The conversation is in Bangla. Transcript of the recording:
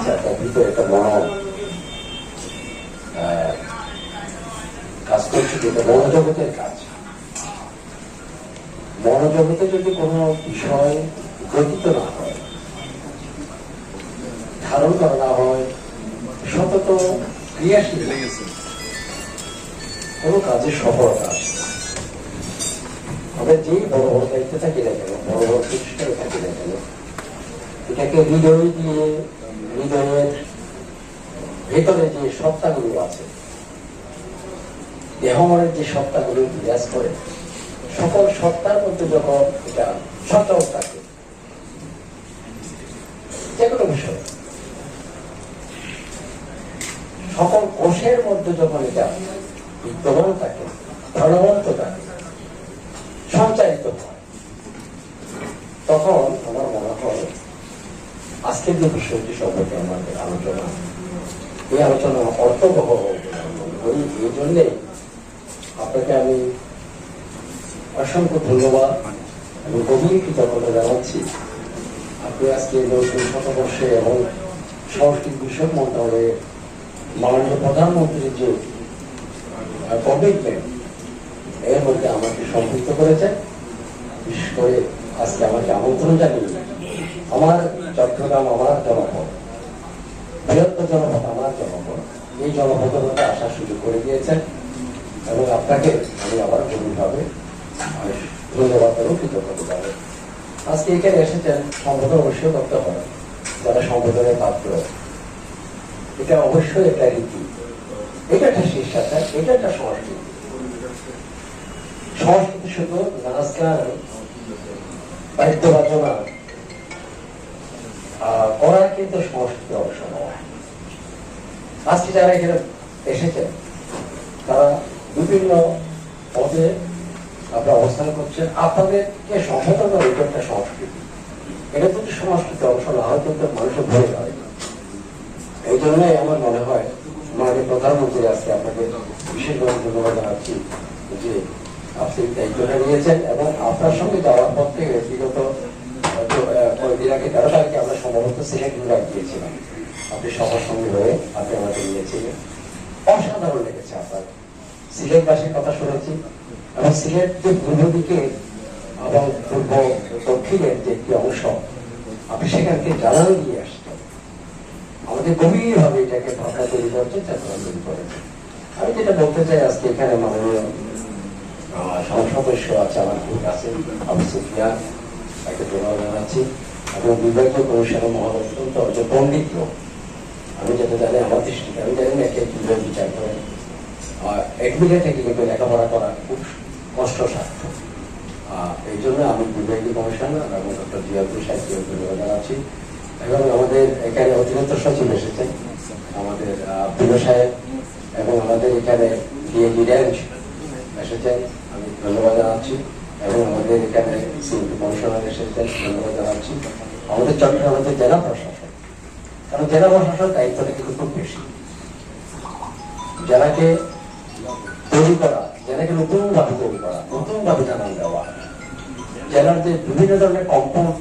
দেখেছি আপনার ভিতরে একটা কাজ করছে, যেটা মনোজগতের কাজ। মনোজগতে যদি কোনো বিষয় গ্রথিত না হয়, ধারণ করা না হয়, সতত ক্রিয়াশীল কোনো কাজে সফলতা আসে। আমরা যেই বড় বড় দায়িত্বে থাকি না কেন, বড় বড় প্রতিষ্ঠানে থাকি না কেন, এটাকে হৃদয় দিয়ে, হৃদয়ের ভেতরে যে সত্তাগুলো আছে, দেহমনের যে সত্তাগুলো বিরাজ করে, সকল সত্তার মধ্যে যখন এটা সচল থাকে, যে কোনো বিষয় সকল কোষের মধ্যে যখন এটা বিদ্যমান থাকে, প্রাণবন্ত থাকে, সঞ্চারিত হয়, তখন আমার মনে হয় আজকের যে বিষয়টি সম্পর্কে আমাদের আলোচনা, এই আলোচনা অর্থবহ করি। এই জন্যে আপনাকে আমি অসংখ্য ধন্যবাদ এবং গভীর কৃতজ্ঞতা জানাচ্ছি। আপনি আজকে নতুন শতবর্ষে এবং সংস্কৃতি বিষয়ক মন্ত্রণালয়ে মাননীয় প্রধানমন্ত্রীর যে কমিটমেন্ট, এর মধ্যে আমাকে সম্পৃক্ত করেছেন। বিশেষ করে আজকে আমাকে আমন্ত্রণ জানিয়ে আমার চট্টগ্রাম আমার জনপদ, বৃহত্তর জনপদ আমার জনপদ, এই জনপদতে আসার সুযোগ করে দিয়েছেন এবং আপনাকে আমি আবার গভীরভাবে ধন্যবাদ এবং কৃতজ্ঞতা জানাই। আজকে এখানে এসেছেন সম্বোধন অবশ্যই করতে হবে, যারা সম্বোধনের পাত্র। এটা অবশ্যই একটা রীতি, এটা একটা শিষ্টাচার, এটা একটা সংস্কৃতি। সংস্কৃতি শুধু নাচ গান, বাদ্য বাজনা করা কিন্তু সংস্কৃতির অংশ নয়। আজকে যারা এখানে এসেছেন তারা বিভিন্ন পদে আপনারা অবস্থান করছেন, আপনাদেরকে সম্বোধন করা এটা একটা সংস্কৃতি। এটা যদি সংস্কৃতির অংশ না হয় কিন্তু মানুষের ভরে যায় না। এই জন্যই আমার মনে হয় মাননীয় প্রধানমন্ত্রী আজকে আপনাকে বিশেষভাবে ধন্যবাদ জানাচ্ছি যে আপনি দায়িত্বটা নিয়েছেন এবং আপনার সঙ্গে যাওয়ার পর থেকে বিগত কয়েকদিন আগে 13 তারিখে আমরা সম্ভবত সিলেট বিভাগ গিয়েছিলাম। আপনি সবার সঙ্গে হয়ে আপনি আমাদের নিয়েছিলেন, অসাধারণ লেগেছে। আপনার সিলেটবাসীর কথা শুনেছি এবং সিলেট যে পূর্ব দিকে এবং পূর্ব দক্ষিণের যে একটি অংশ, আপনি সেখানকে জ্বালানি দিয়ে আসছেন। আমাদের গভীরভাবে এটাকে ভাষা তৈরি করছে, চেতনা তৈরি করেছে। আমি যেটা বলতে চাই, আজকে এখানে মাননীয় সংসদ সদস্য আছে আমার খুব কাছে, আবু সুফিয়ান, তাকে ধন্যবাদ জানাচ্ছি এবং বিভাগীয় কমিশনের মহোদয় অত্যন্ত পণ্ডিত লোক। আমি যেটা জানি আমার দৃষ্টিতে, আমি জানি না একে কিভাবে বিচার করেন। এক মিলে থেকে কিন্তু লেখাপড়া করা খুব কষ্টসাধ্য। এই জন্য আমি বিভাগীয় কমিশনার এবং ডক্টর জিয়াউদ্দিন সাহেবকে ধন্যবাদ জানাচ্ছি এবং আমাদের এখানে অতিরিক্ত সচিব এসেছেন, আমাদের প্রিয় সাহেব, এবং আমাদের এখানে ডিএজি রেঞ্জ এসেছেন, আমি ধন্যবাদ জানাচ্ছি এবং আমাদের এখানে সিএমপি কমিশনার এসেছেন, ধন্যবাদ জানাচ্ছি। আমাদের চট্টগ্রামের জেলা প্রশাসন, কারণ জেলা প্রশাসন দায়িত্বটা কিন্তু খুব বেশি। জেলাকে তৈরি করা, জেলাকে নতুন ভাবে তৈরি করা, নতুন ভাবে জানান দেওয়া, জেলার যে বিভিন্ন ধরনের কম্পোনেন্ট